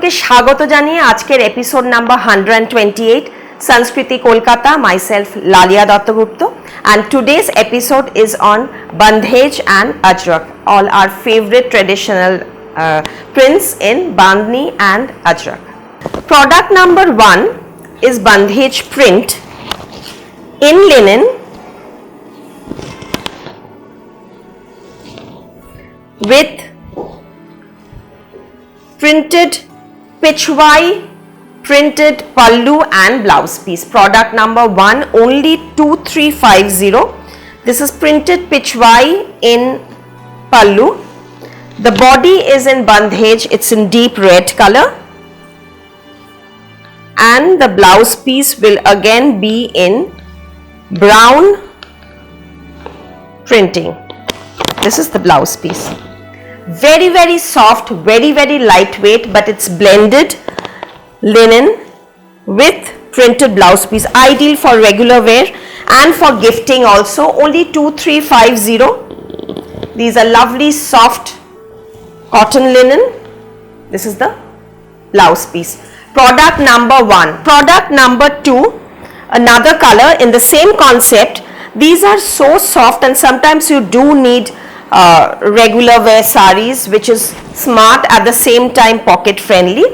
সকলকে স্বাগত জানিয়ে আজকের episode number 128 Sanskriti Kolkata, myself Lalia Dattagupta, and today's episode is on Bandhej and Ajrak, all our favorite traditional prints in Bandhni and Ajrak. Product number 1 is Bandhej print in linen with printed Pichwai printed pallu and blouse piece. Product number 1 only 2350. This is printed Pichwai in pallu. The body is in Bandhej, it's in deep red color, and the blouse piece will again be in brown printing. This is the blouse piece. Very soft, very lightweight, but it's blended linen with printed blouse piece, ideal for regular wear and for gifting also. Only 2350. These are lovely soft cotton linen. This is the blouse piece. Product number 1. Product number 2, another color in the same concept. These are so soft, and sometimes you do need regular wear saris, which is smart at the same time pocket friendly.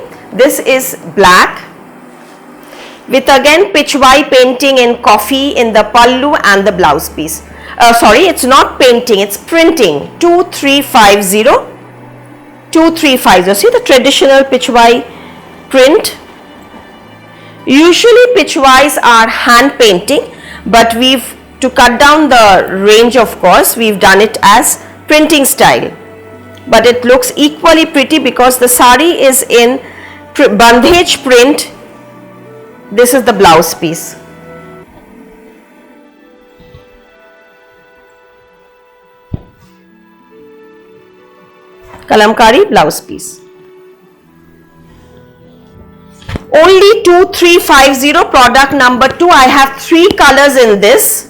This is black with again Pichwai painting in coffee in the pallu and the blouse piece. Sorry, it's not painting, it's printing. 2350. 2350. See the traditional Pichwai print. Usually Pichwais are hand painting, but to cut down the range, of course, we've done it as printing style. But it looks equally pretty because the sari is in Bandhej print. This is the blouse piece. Kalamkari blouse piece. Only 2350. Product number 2. I have 3 colors in this.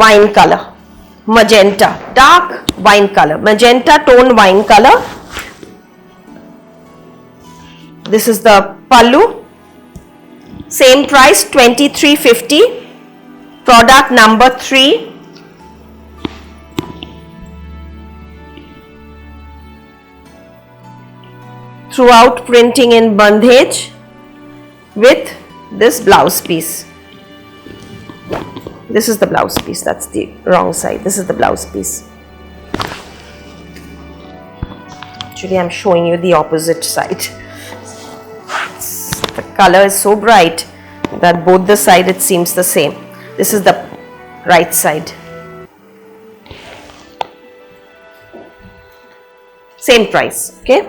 Wine color, magenta, dark wine color, magenta tone wine color. This is the pallu. Same price, 2350. Product number 3. Throughout printing in Bandhej with this blouse piece. This is the blouse piece, that's the wrong side. This is the blouse piece. Actually, I'm showing you the opposite side. The color is so bright that both the side it seems the same. This is the right side. Same price, okay?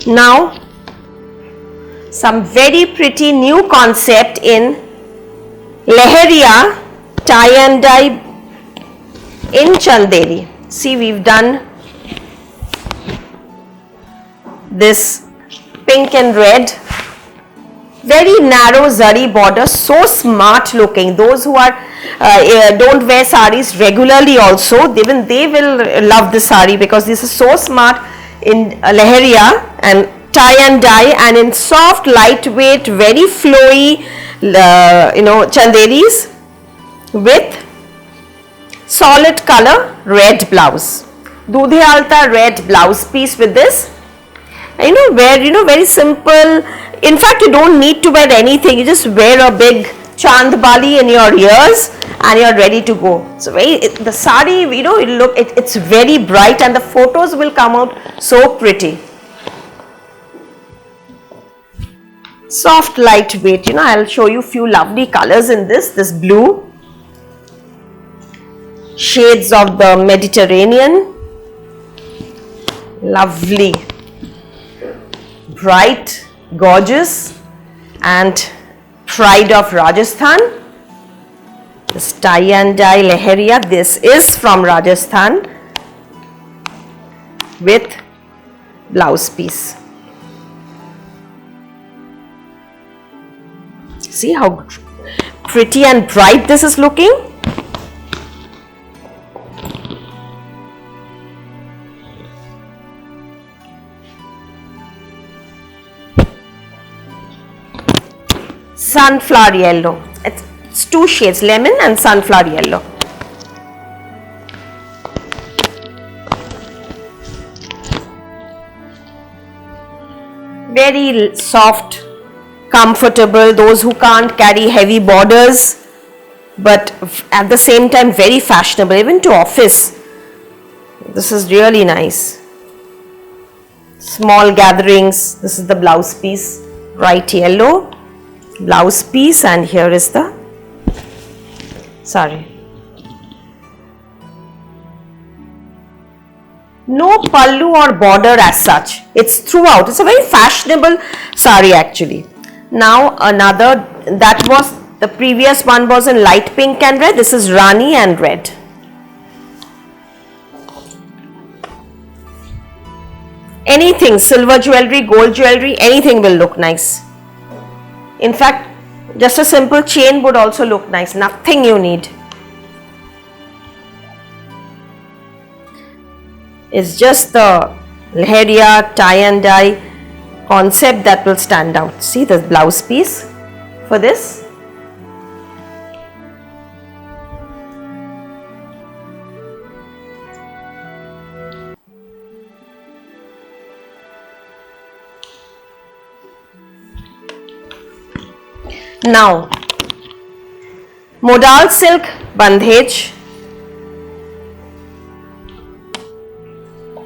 Now, some very pretty new concept in Leheria tie and dye in Chanderi. See, we've done this pink and red, very narrow zari border, so smart looking. Those who are don't wear saris regularly also, they will love this sari because this is so smart in Leheria and tie and dye, and in soft, lightweight, very flowy, chanderis with solid color red blouse. Dudhe alta red blouse piece with this. Very simple. In fact, you don't need to wear anything. You just wear a big chand bali in your ears and you're ready to go. So the sari, it's very bright and the photos will come out so pretty. Soft, lightweight. I'll show you few lovely colors in this blue, shades of the Mediterranean, lovely, bright, gorgeous, and pride of Rajasthan. This tie and dye Leheria, this is from Rajasthan with blouse piece. See how pretty and bright this is looking. Sunflower yellow. It's two shades, lemon and sunflower yellow. Very soft, comfortable, those who can't carry heavy borders, but at the same time very fashionable, even to office. This is really nice. Small gatherings. This is the blouse piece, bright yellow blouse piece, and here is the sari. No pallu or border as such. It's throughout. It's a very fashionable sari actually. Now another, that was, the previous one was in light pink and red. This is Rani and red. Anything, silver jewelry, gold jewelry, anything will look nice. In fact, just a simple chain would also look nice. Nothing you need. It's just the leheria, tie and dye concept that will stand out. See the blouse piece for this. Now, modal silk bandhej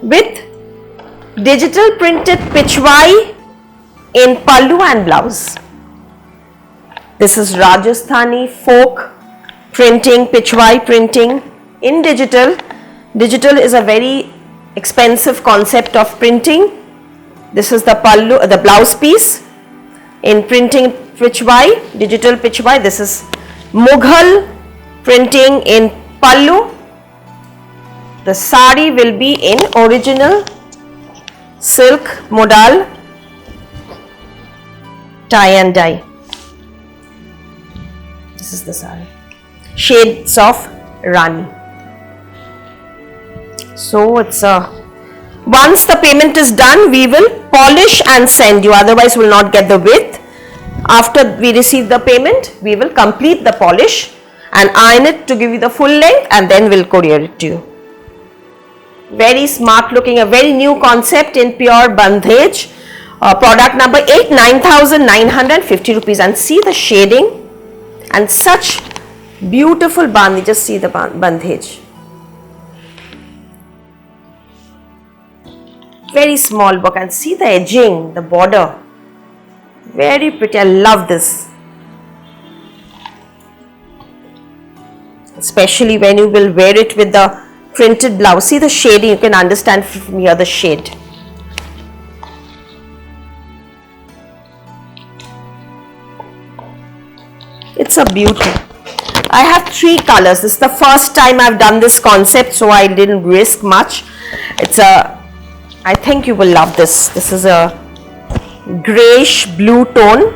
with digital printed pichwai in pallu and blouse. This is Rajasthani folk printing, pichwai printing in digital. Digital is a very expensive concept of printing. This is the pallu, the blouse piece in printing pichwai, digital pichwai. This is Mughal printing in pallu. The sari will be in original silk modal tie and dye. This is the sari. Shades of Rani. So it's once the payment is done, we will polish and send you. Otherwise, we will not get the width. After we receive the payment, we will complete the polish and iron it to give you the full length, and then we'll courier it to you. Very smart looking, a very new concept in pure bandhej. Product number 8, 9,950 rupees. And see the shading and such beautiful bandhej. Just see the bandhej. Very small book, and see the edging, the border. Very pretty. I love this. Especially when you will wear it with the printed blouse. See the shading, you can understand from here the shade. It's a beauty. I have 3 colors. This is the first time I've done this concept, so I didn't risk much. I think you will love this. This is a grayish blue tone,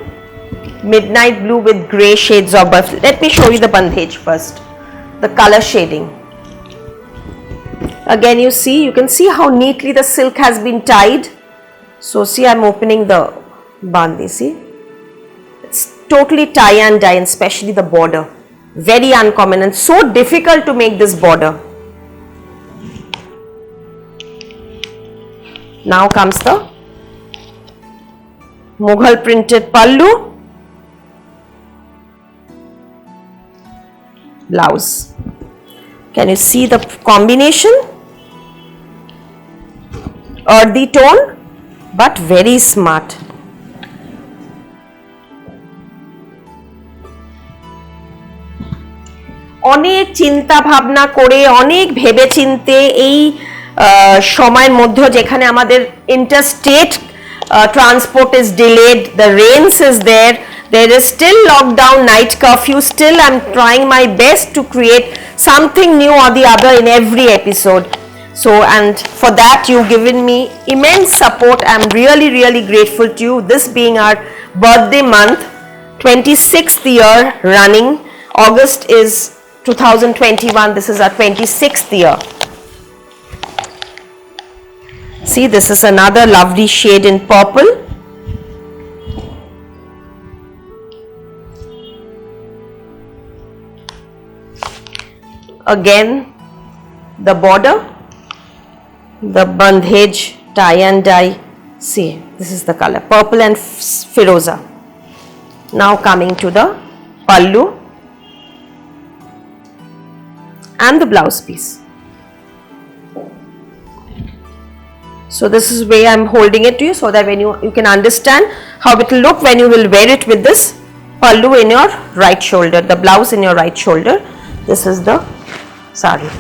midnight blue with grey shades of buff. Let me show you the bandhej first, the color shading. Again, you can see how neatly the silk has been tied. So see, I'm opening the bandi. See, it's totally tie and dye, and especially the border, very uncommon and so difficult to make this border. Now comes the Mughal printed pallu, blouse. Can you see the combination? Earthy tone, but very smart. অনেক চিন্তা ভাবনা করে, অনেক ভেবে চিন্তে এই সময়ের মধ্যে যেখানে আমাদের interstate transport is delayed, the rains is there is still lockdown, night curfew, still I'm trying my best to create something new or the other in every episode. So, and for that you've given me immense support. I'm really grateful to you, this being our birthday month, 26th year running. August is 2021. This is our 26th year. See, this is another lovely shade in purple. Again, the border, the bandhej tie and dye. See, this is the color, purple and firoza. Now coming to the pallu and the blouse piece. So this is where I am holding it to you, so that when you can understand how it will look when you will wear it with this pallu in your right shoulder, the blouse in your right shoulder. This is the sari.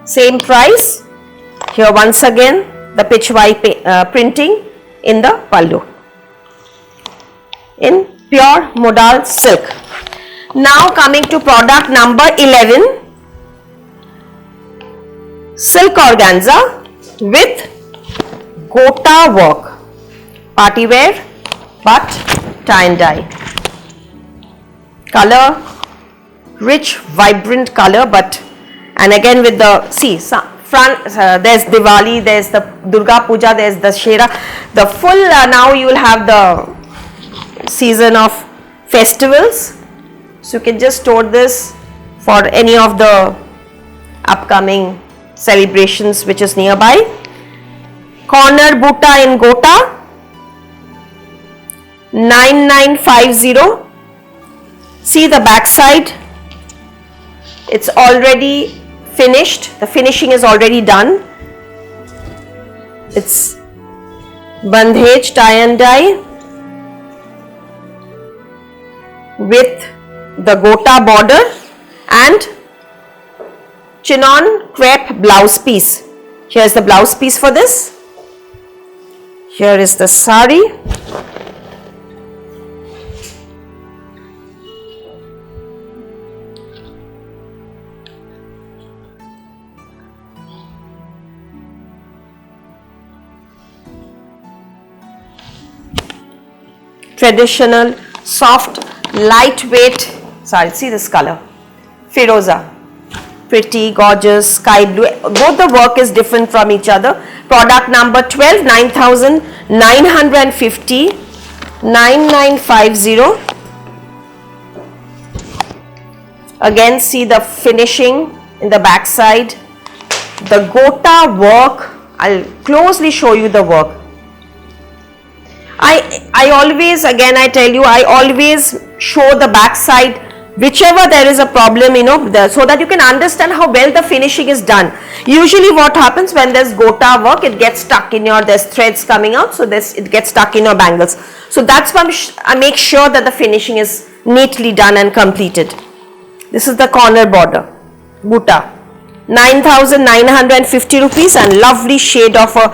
Same price. Here once again the pitchwai printing in the pallu in pure modal silk. Now coming to product number 11, silk organza with gota work, party wear but tie and dye. Color, rich vibrant color, but and again with the, see, front, there's Diwali, there's the Durga Puja, there's the Shera, the full, now you will have the season of festivals. So you can just store this for any of the upcoming celebrations which is nearby. Corner buta in gota, 9950. See the back side, it's already finished, the finishing is already done. It's bandhej tie and dye with the gota border and chinon crepe blouse piece. Here's the blouse piece for this. Here is the sari. Traditional, soft, lightweight sari. See this color, firoza, pretty, gorgeous, sky blue. Both the work is different from each other. Product number 12, 9950, 9950. Again, see the finishing in the back side, the gota work. I'll closely show you the work. I always, again I tell you, I always show the back side whichever there is a problem, so that you can understand how well the finishing is done. Usually what happens when there's gota work, it gets stuck in your, there's threads coming out, so it gets stuck in your bangles. So that's why I make sure that the finishing is neatly done and completed. This is the corner border, buta, 9950 rupees, and lovely shade of a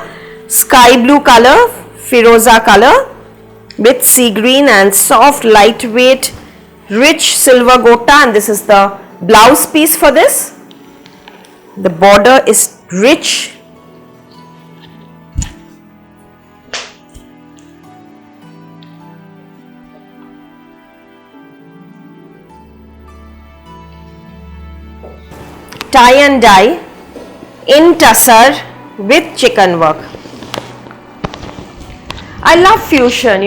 sky blue color, firoza color with sea green and soft lightweight rich silver gota, and this is the blouse piece for this. The border is rich, tie and dye in tussar with chicken work. I love fusion,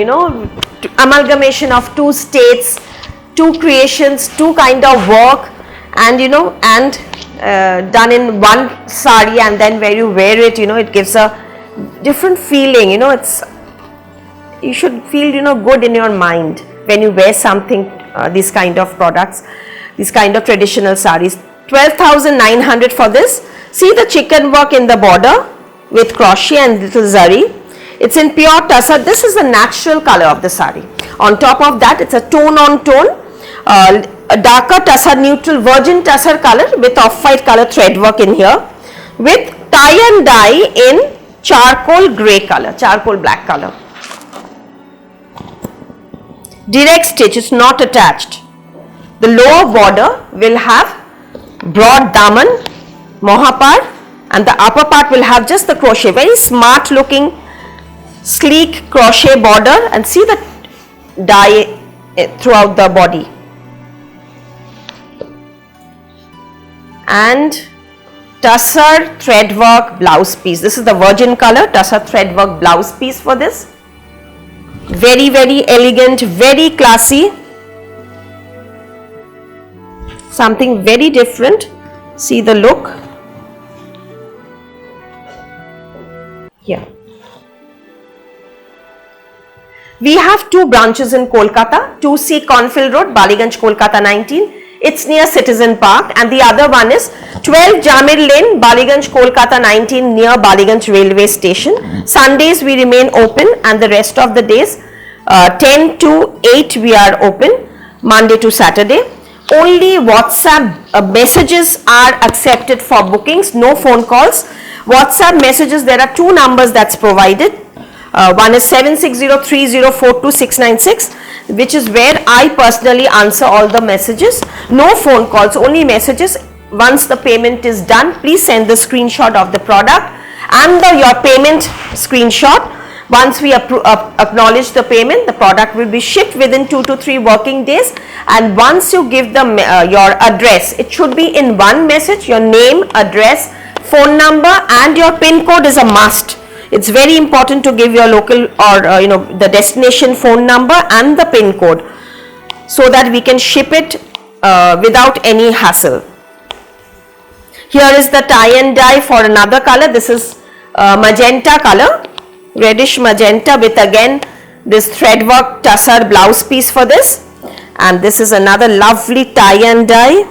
amalgamation of two states, two creations, two kind of work, and done in one sari, and then where you wear it, it gives a different feeling. You should feel good in your mind when you wear something, these kind of products, these kind of traditional saris. 12,900 for this. See the chicken work in the border with crochet and little zari. It's in pure tussar. This is the natural color of the sari. On top of that, it's a tone on tone, a darker tussar, neutral virgin tussar color with off-white color thread work in here, with tie and dye in charcoal grey color, charcoal black color. Direct stitch, it's not attached. The lower border will have broad daman, mohapar, and the upper part will have just the crochet. Very smart looking, sleek crochet border, and see the dye throughout the body. And tussar thread work blouse piece. This is the virgin color tussar thread work blouse piece for this. Very, very elegant, very classy. Something very different. See the look. Here. We have two branches in Kolkata, 2C Cornfield Road, Baliganj, Kolkata 19. It's near Citizen Park, and the other one is 12 Jamir Lane, Baliganj, Kolkata 19, near Baliganj Railway Station. Sundays we remain open, and the rest of the days 10 to 8 we are open, Monday to Saturday. Only WhatsApp messages are accepted for bookings, no phone calls. WhatsApp messages, there are two numbers that's provided. One is 7603042696, which is where I personally answer all the messages. No phone calls, only messages. Once the payment is done, please send the screenshot of the product and your payment screenshot. Once we acknowledge the payment, the product will be shipped within 2 to 3 working days. And once you give them your address, it should be in one message. Your name, address, phone number, and your PIN code is a must. It's very important to give your local or the destination phone number and the PIN code, so that we can ship it without any hassle. Here is the tie and dye for another color. This is magenta color, reddish magenta, with again this thread work tussar blouse piece for this. And this is another lovely tie and dye.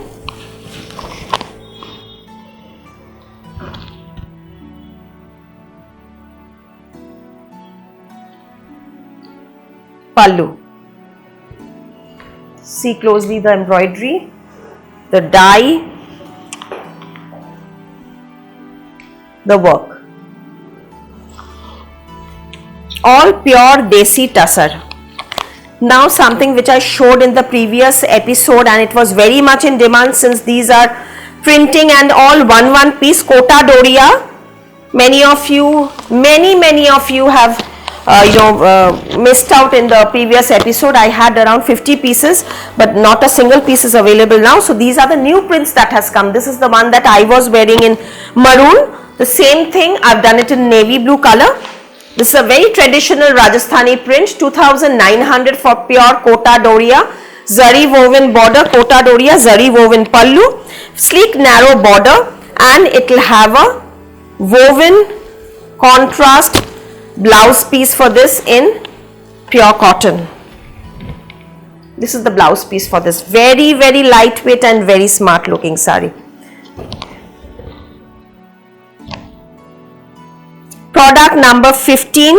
Pallu. See closely the embroidery, the dye, the work. All pure desi tussar. Now something which I showed in the previous episode, and it was very much in demand, since these are printing and all one piece, Kota Doria. Many of you have missed out in the previous episode. I had around 50 pieces, but not a single piece is available now. So these are the new prints that has come. This is the one that I was wearing in maroon. The same thing, I've done it in navy blue color. This is a very traditional Rajasthani print, 2,900 for pure Kota Doria, zari woven border, Kota Doria, zari woven pallu, sleek narrow border, and it will have a woven contrast blouse piece for this in pure cotton. This is the blouse piece for this. Very, very lightweight and very smart looking sari. Product number 15.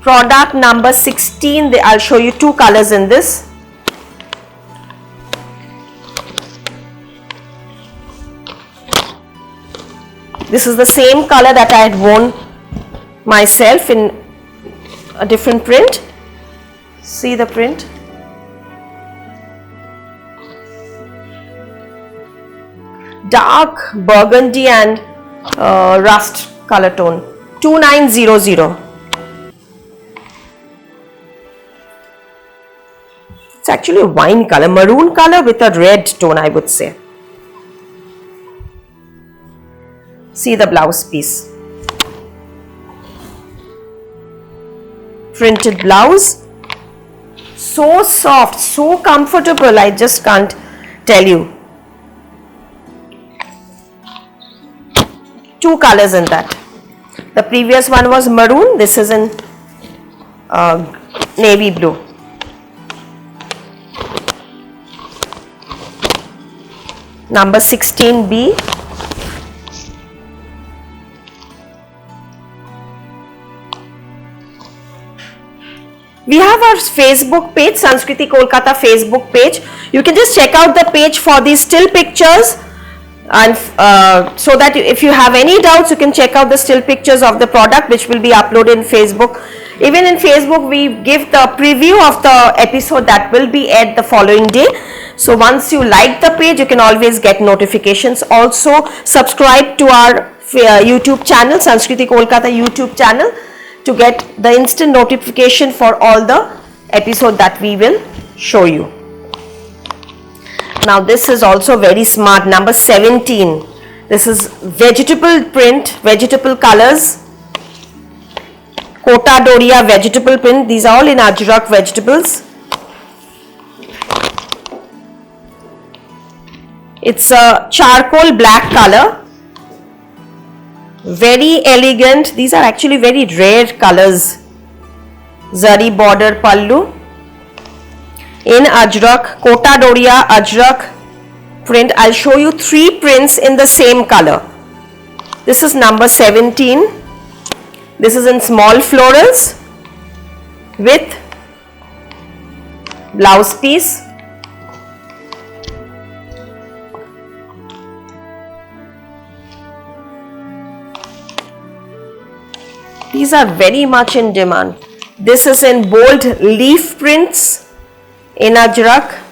Product number 16. I'll show you two colors in this. This is the same color that I had worn myself in a different print. See the print. Dark burgundy and rust color tone. 2900. It's actually a wine color, maroon color with a red tone, I would say. See the blouse piece. Printed blouse. So soft, so comfortable, I just can't tell you. Two colors in that. The previous one was maroon, this is in navy blue. Number 16B. We have our Facebook page, Sanskriti Kolkata Facebook page. You can just check out the page for these still pictures, and so that if you have any doubts, you can check out the still pictures of the product which will be uploaded in Facebook. Even in Facebook, we give the preview of the episode that will be aired the following day. So once you like the page, you can always get notifications. Also, subscribe to our YouTube channel, Sanskriti Kolkata YouTube channel, to get the instant notification for all the episode that we will show you. Now this is also very smart, number 17. This is vegetable print, vegetable colors. Kota Doria vegetable print. These are all in Ajrak vegetables. It's a charcoal black color. Very elegant. These are actually very rare colors. Zari border pallu. In Ajrak, Kota Doria Ajrak print. I'll show you 3 prints in the same color. This is number 17. This is in small florals with blouse piece. These are very much in demand. This is in bold leaf prints in Ajrak.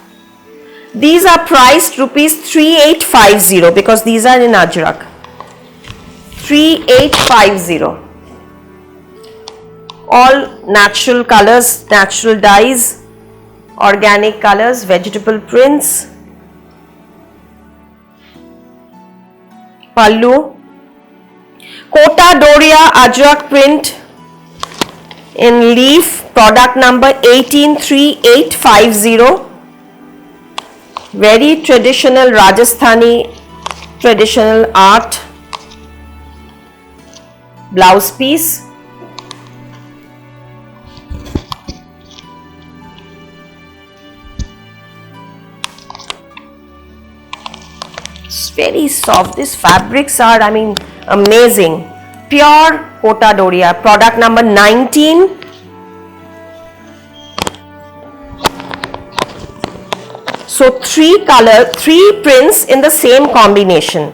These are priced rupees 3850 because these are in Ajrak. 3850. All natural colors, natural dyes, organic colors, vegetable prints. Pallu. Kota Doria Ajrak print in leaf, product number 183850. Very traditional Rajasthani traditional art. Blouse piece. It's very soft. These fabrics are, I mean, amazing. Pure Kota Doria. Product number 19. So 3 prints in the same combination.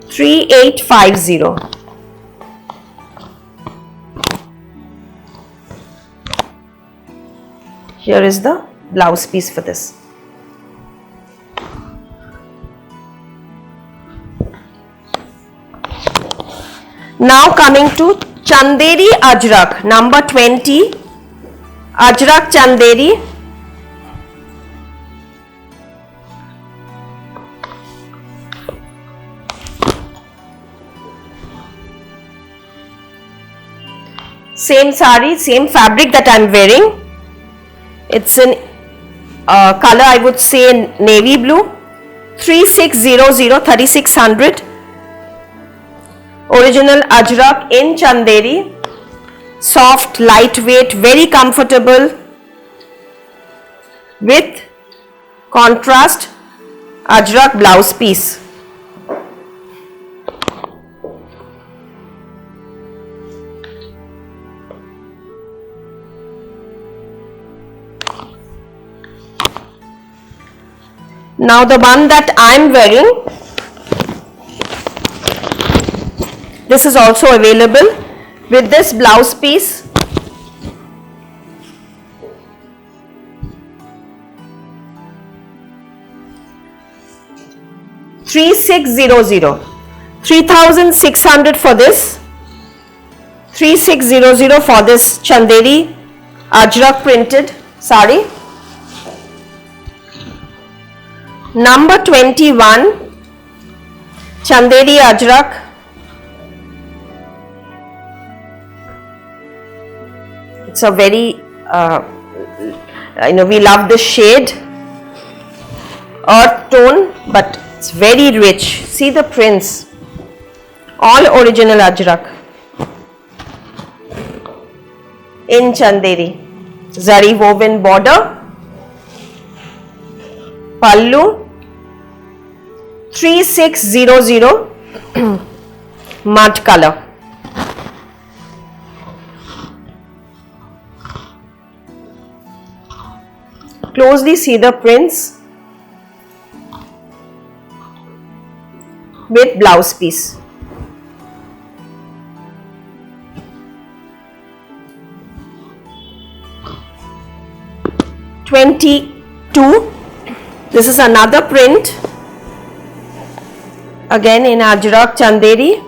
$3850. Here is the blouse piece for this. Now coming to Chanderi Ajrak, number 20. Ajrak Chanderi. Same sari, same fabric that I am wearing. It's in color, I would say, navy blue. 3600, 3600. Original Ajrak in Chanderi. Soft, lightweight, very comfortable with contrast Ajrak blouse piece. Now the one that I am wearing, this is also available with this blouse piece. $3600, 3,600 for this. 3600 for this Chanderi Ajrak printed sari. Number 21, Chanderi Ajrak. It's a very, we love the shade, earth tone, but it's very rich. See the prints, all original Ajrak in Chanderi. Zari woven border, pallu. 3600 mud color. closely see the prints with blouse piece. $22. This is another print, again in Ajrak Chanderi.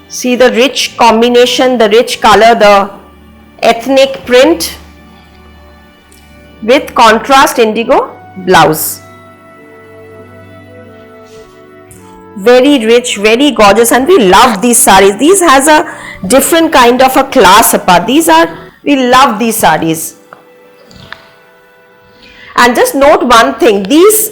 See the rich combination, the rich color, the ethnic print with contrast indigo blouse. Very rich, very gorgeous, and we love these sarees. These has a different kind of a class apart. We love these sarees. And just note one thing, these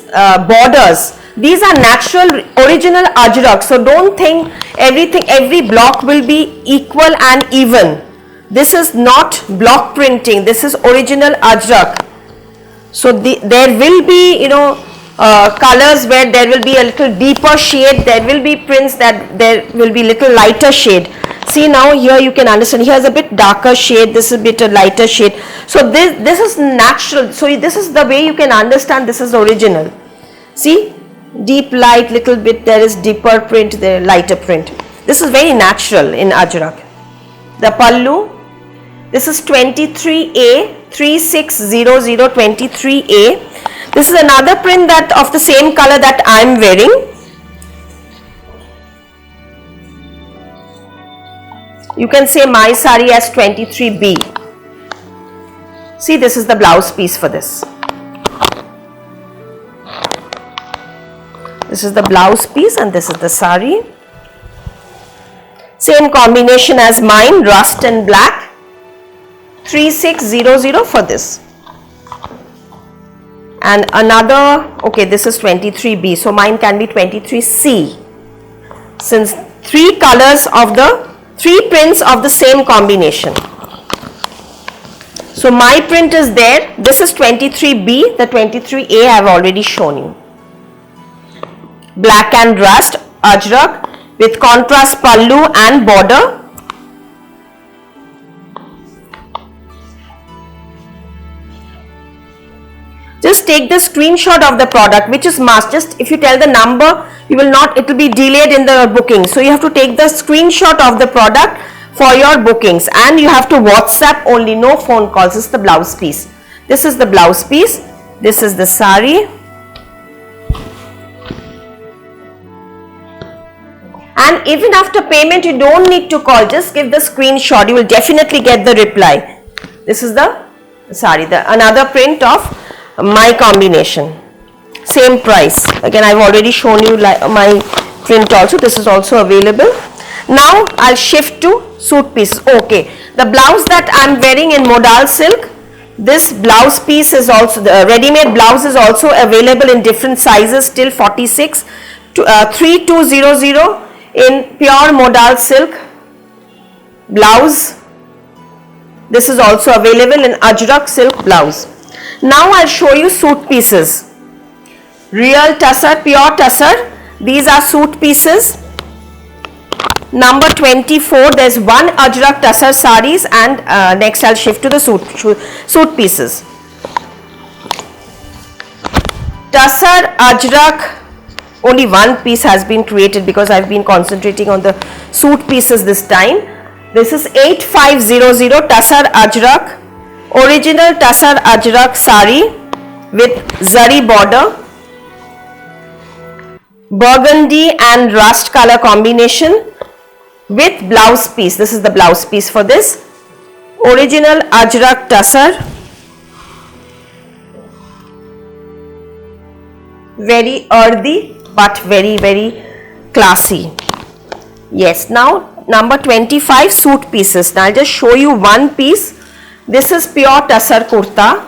borders, these are natural original Ajrak. So don't think every block will be equal and even. This is not block printing, this is original Ajrak. So there will be, colors where there will be a little deeper shade, there will be prints that there will be little lighter shade. See now here you can understand, here is a bit darker shade, this is a bit a lighter shade. So this is natural, so this is the way you can understand this is original. See, deep light, little bit, there is deeper print, there lighter print. This is very natural in Ajrak. The pallu, this is 23A, 360023A. This is another print that of the same color that I am wearing. You can say my sari as 23B. See, this is the blouse piece for this. This is the blouse piece and this is the sari. Same combination as mine, rust and black. 3600 for this. And another, okay, this is 23B, so mine can be 23C. Since three prints of the same combination. So my print is there. This is 23B, the 23A I have already shown you. Black and rust Ajrak with contrast pallu and border. Just take the screenshot of the product, which is must. Just if you tell the number, it will be delayed in the booking. So you have to take the screenshot of the product for your bookings, and you have to WhatsApp only, no phone calls. This is the blouse piece. This is the blouse piece. This is the sari. And even after payment, you don't need to call. Just give the screenshot. You will definitely get the reply. This is the sari. Another print of my combination. Same price. Again, I've already shown you my print also. This is also available. Now I'll shift to suit pieces. Okay, the blouse that I'm wearing in modal silk, this blouse piece is also, the ready-made blouse is also available in different sizes till 46 to 3200 in pure modal silk blouse. This is also available in Ajrak silk blouse. Now I'll show you suit pieces. Real tussar, pure tussar. These are suit pieces. Number 24, there's one Ajrak tussar saris, and next I'll shift to the suit pieces. Tussar Ajrak, only one piece has been created because I've been concentrating on the suit pieces this time. This is 8500 tussar Ajrak, original tussar Ajrak sari with zari border, burgundy and rust color combination with blouse piece. This is the blouse piece for this. Original Ajrak tussar. Very earthy but very, very classy. Yes, now number 25, suit pieces. Now I'll just show you one piece. This is pure tussar kurta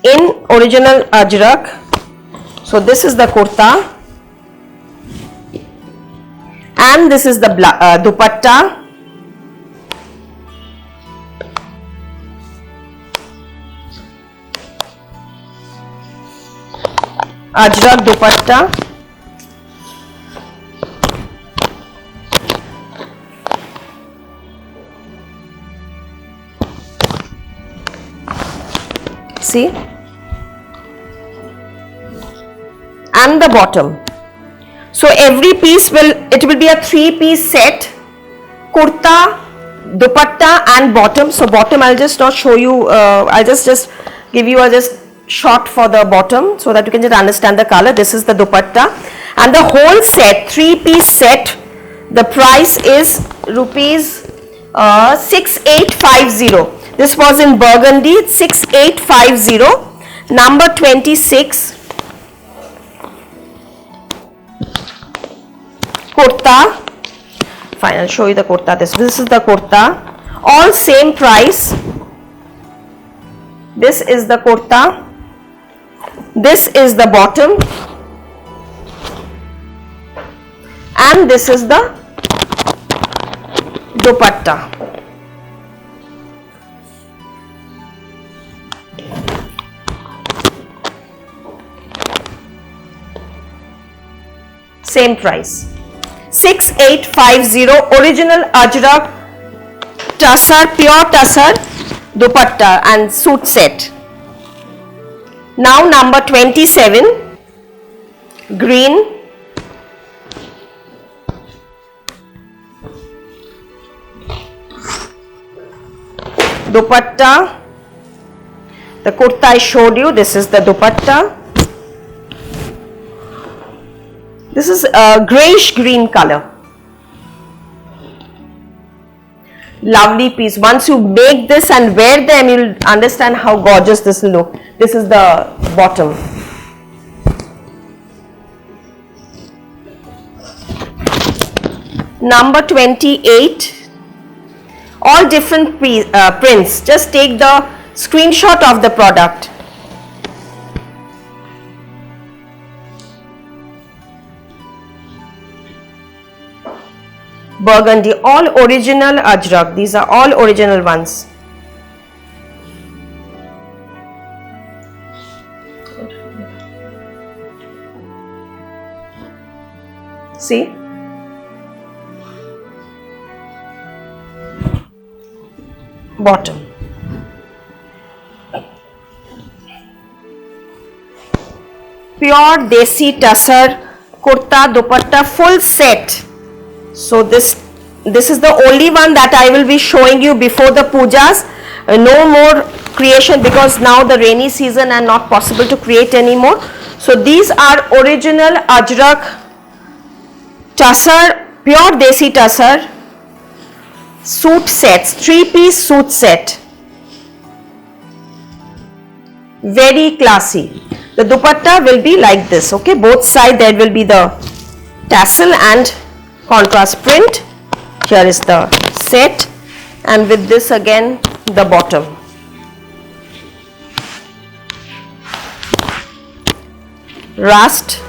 in original Ajrak. So this is the kurta, and this is the dupatta. Ajrak dupatta. See, and the bottom. So every piece will be a 3-piece set: kurta, dupatta and bottom. So bottom I'll just not show you, I'll just give you a just shot for the bottom so that you can just understand the color. This is the dupatta, and the whole set, 3-piece set, the price is rupees 6850. This was in burgundy, 6850. Number 26, kurta. Fine, I'll show you the kurta. This is the kurta, all same price. This is the kurta, this is the bottom, and this is the dupatta. Same price, 6850, original Ajrak tussar, pure tussar dupatta and suit set. Now number 27, green, dupatta. The kurta I showed you, this is the dupatta. This is a greyish green color. Lovely piece. Once you make this and wear them, you'll understand how gorgeous this will look. This is the bottom. Number 28, all different prints. Just take the screenshot of the product. Burgundy, all original Ajrak. These are all original ones. See? Bottom. Pure Desi tussar, kurta, dupatta, full set. So this is the only one that I will be showing you before the pujas. No more creation because now the rainy season and not possible to create anymore. So these are original Ajrak tussar, pure Desi tussar suit sets, 3-piece suit set. Very classy. The dupatta will be like this, okay? Both sides there will be the tassel and contrast print. Here is the set, and with this again the bottom. Rust.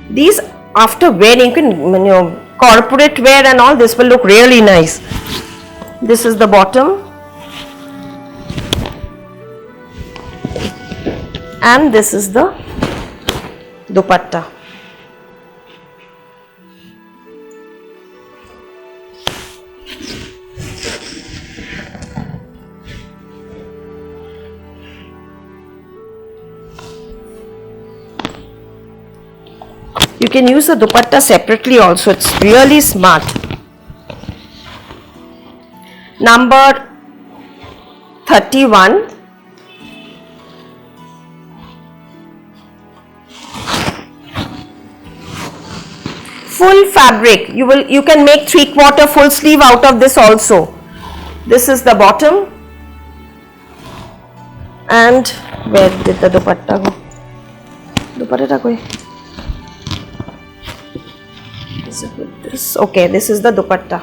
These after wearing, you can corporate wear and all, this will look really nice. This is the bottom, and this is the dupatta. You can use the dupatta separately also, it's really smart. Number 31, full fabric. You can make 3/4 full sleeve out of this also. This is the bottom, and where did the dupatta go? Dupatta go. Is it with this? Okay, this is the dupatta.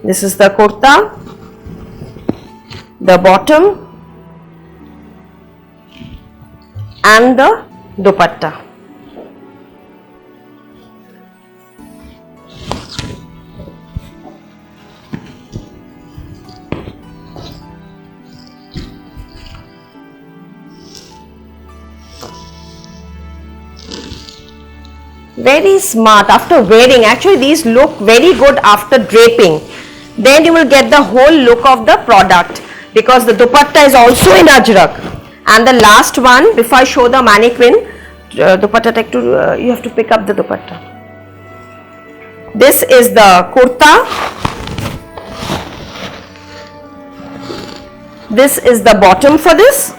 This is the kurta. the bottom and the dupatta. Very smart after wearing. Actually, these look very good after draping. Then you will get the whole look of the product, because the dupatta is also in ajrak. And the last one, before I show the mannequin, dupatta you have to pick up the dupatta. This is the kurta. This is the bottom for this,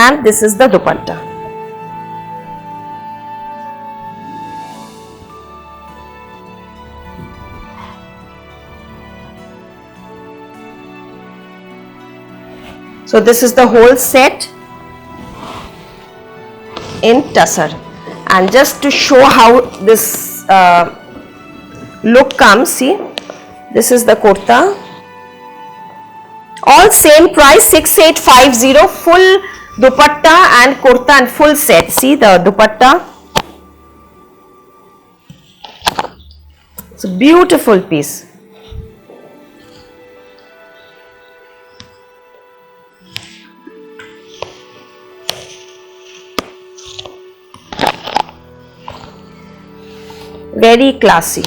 and this is the dupatta. So this is the whole set in tussar, and just to show how this look comes, see, this is the kurta, all same price 6850, full dupatta and kurta and full set. See the dupatta, it's a beautiful piece. Very classy.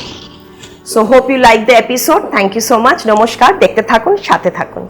So hope you like the episode. Thank you so much. নমস্কার, দেখতে থাকুন, সাথে থাকুন।